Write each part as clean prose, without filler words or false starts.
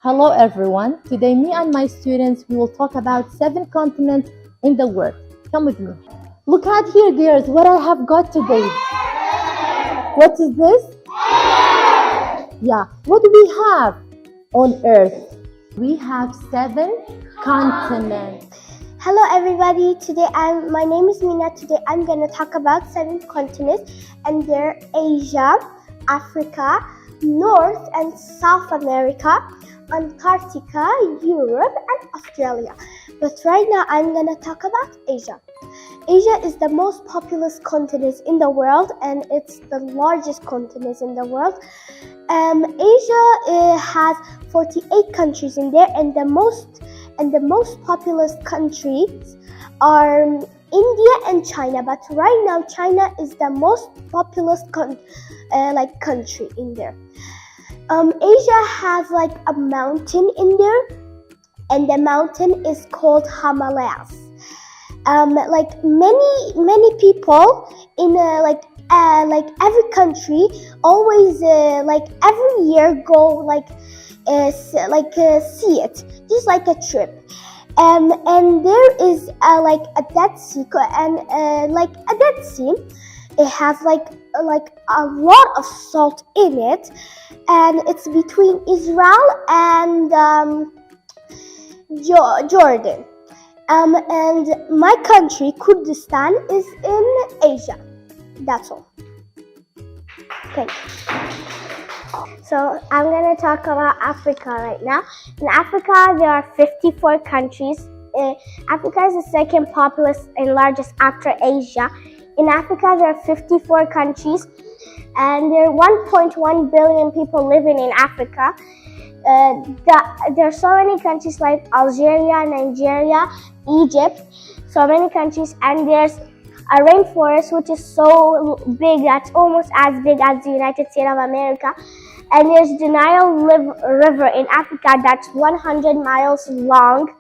Hello everyone. Today me and my students we will talk about 7 continents in the world. Come with me. Look out here girls, what I have got today. What is this? Yeah, what do we have on Earth? We have 7 continents. Hello everybody, my name is Mina. Today I'm going to talk about 7 continents, and they're Asia, Africa, North and South America, Antarctica, Europe and Australia. But right now I'm going to talk about Asia. Asia is the most populous continent in the world, and it's the largest continent in the world. Asia has 48 countries in there, and the most populous countries are India and China. But right now China is the most populous country in there. Asia has like a mountain in there, and the mountain is called Himalayas. Many people in every country always every year go see it, just like a trip. And there is a Dead Sea, and a Dead Sea, it has a lot of salt in it, and it's between Israel and Jordan. And my country, Kurdistan, is in Asia. That's all. Thank you. So I'm going to talk about Africa right now. In Africa, there are 54 countries. Africa is the second populous and largest after Asia. In Africa, there are 54 countries, and there are 1.1 billion people living in Africa. There are so many countries like Algeria, Nigeria, Egypt, so many countries, and there's a rainforest which is so big that's almost as big as the United States of America. And there's the Nile River in Africa that's 100 miles long.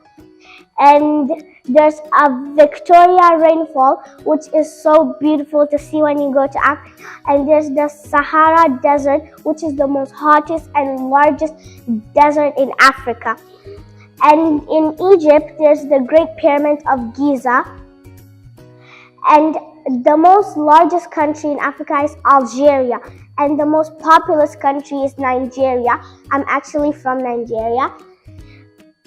And there's a Victoria rainfall, which is so beautiful to see when you go to Africa. And there's the Sahara Desert, which is the most hottest and largest desert in Africa. And in Egypt, there's the Great Pyramid of Giza. And the most largest country in Africa is Algeria. And the most populous country is Nigeria. I'm actually from Nigeria.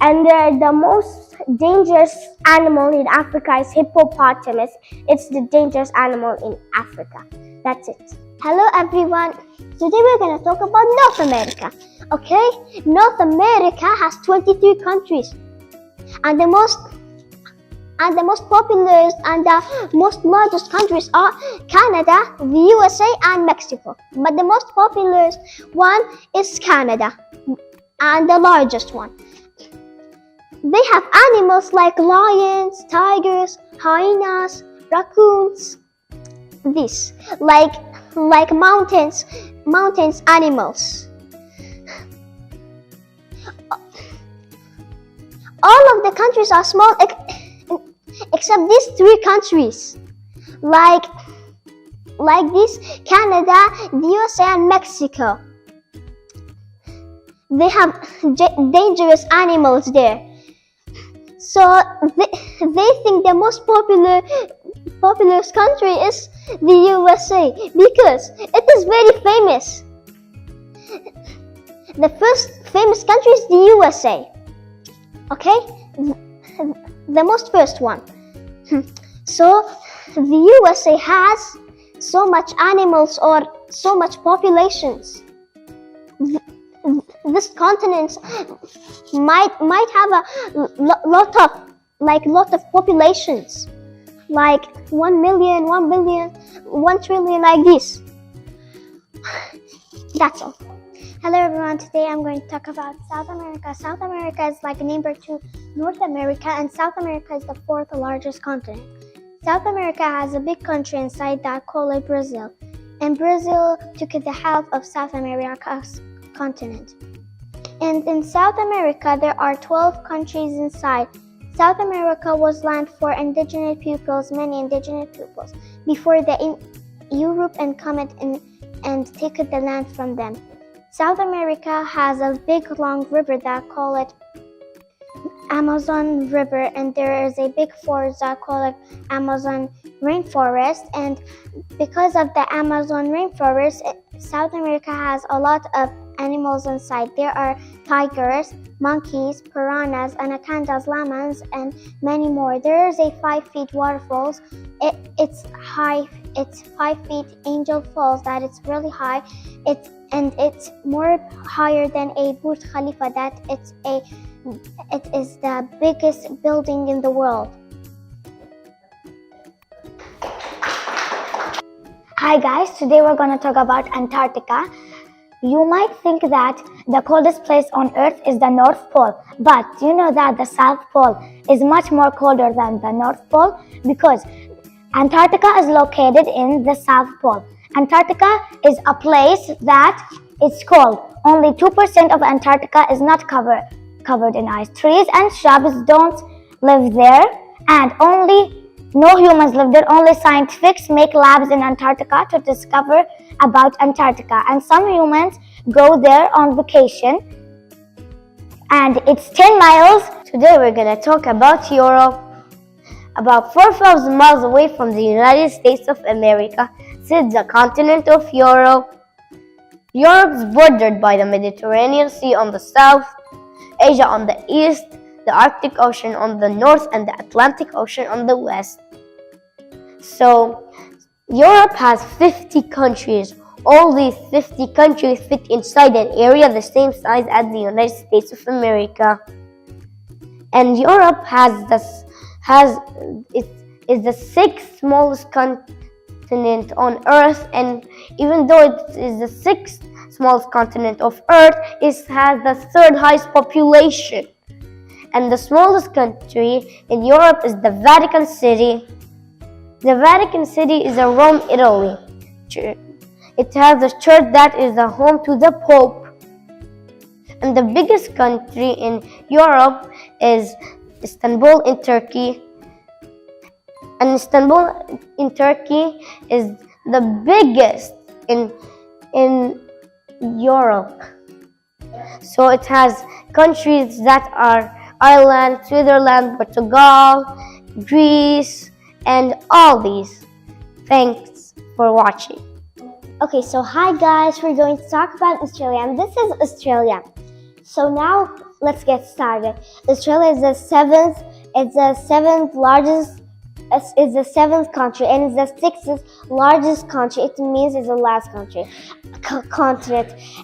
And the most dangerous animal in Africa is hippopotamus. It's the dangerous animal in Africa. That's it. Hello everyone. Today we're going to talk about North America. Okay? North America has 23 countries. And the most populous and the most largest countries are Canada, the USA and Mexico. But the most populous one is Canada, and the largest one. They have animals like lions, tigers, hyenas, raccoons. This, like mountains animals. All of the countries are small except these 3 countries. Like this, Canada, the USA and Mexico. They have dangerous animals there. So they think the most populous country is the USA because it is very famous. The first famous country is the USA. Okay? The most first one. So the USA has so much animals or so much populations. This continent might have a lot of populations, like 1 million, 1 billion, 1 trillion, like this. That's all. Hello everyone, today I'm going to talk about South America. South America is like neighbor to North America, and South America is the 4th largest continent. South America has a big country inside that called Brazil, and Brazil took the half of South America's continent. And in South America there are 12 countries inside. South America was land for indigenous peoples, many indigenous peoples, before the Europeans come and take the land from them. South America has a big long river that call it Amazon River, and there is a big forest that call it Amazon Rainforest. And because of the Amazon Rainforest, South America has a lot of animals inside. There are tigers, monkeys, piranhas, anacondas, llamas, and many more. There is a 5 feet waterfalls. It's high. It's 5 feet Angel Falls. That it's really high. It's more higher than a Burj Khalifa. It is the biggest building in the world. Hi guys, today we're going to talk about Antarctica. You might think that the coldest place on Earth is the North Pole, but do you know that the South Pole is much more colder than the North Pole? Because Antarctica is located in the South Pole. Antarctica is a place that is cold. Only 2% of Antarctica is not covered in ice. Trees and shrubs don't live there, and no humans live there. Only scientists make labs in Antarctica to discover about Antarctica, and some humans go there on vacation, and it's 10 miles. Today we're going to talk about Europe. About 4,000 miles away from the United States of America sits the continent of Europe. Europe is bordered by the Mediterranean Sea on the south, Asia on the east, the Arctic Ocean on the north, and the Atlantic Ocean on the west. So, Europe has 50 countries. All these 50 countries fit inside an area the same size as the United States of America. And Europe is the 6th smallest continent on Earth, and even though it is the 6th smallest continent of Earth, it has the 3rd highest population. And the smallest country in Europe is the Vatican City. The Vatican City is in Rome, Italy. It has a church that is the home to the Pope. And the biggest country in Europe is Istanbul in Turkey. And Istanbul in Turkey is the biggest in Europe. So it has countries that are Ireland, Switzerland, Portugal, Greece, and all these. Thanks for watching. Okay, so hi guys, we're going to talk about Australia, and this is Australia. So now let's get started. Australia is the seventh country, and it's the 6th largest country. It means it's the last continent,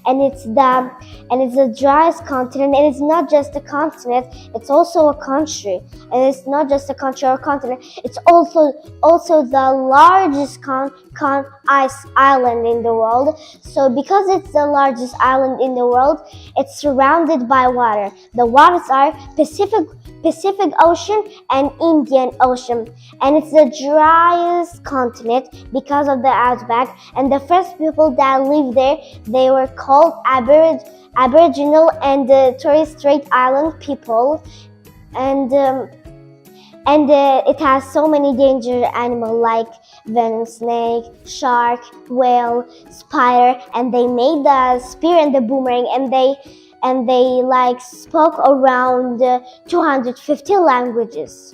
and it's the driest continent. And it's not just a continent; it's also a country. And it's not just a country or a continent; it's also the largest ice island in the world. So because it's the largest island in the world, it's surrounded by water. The waters are Pacific Ocean and Indian Ocean, and it's the driest continent because of the outback. And the first people that lived there, they were called Aboriginal and Torres Strait Island people. And it has so many dangerous animals like venomous snake, shark, whale, spider, and they made the spear and the boomerang, and they spoke around 250 languages.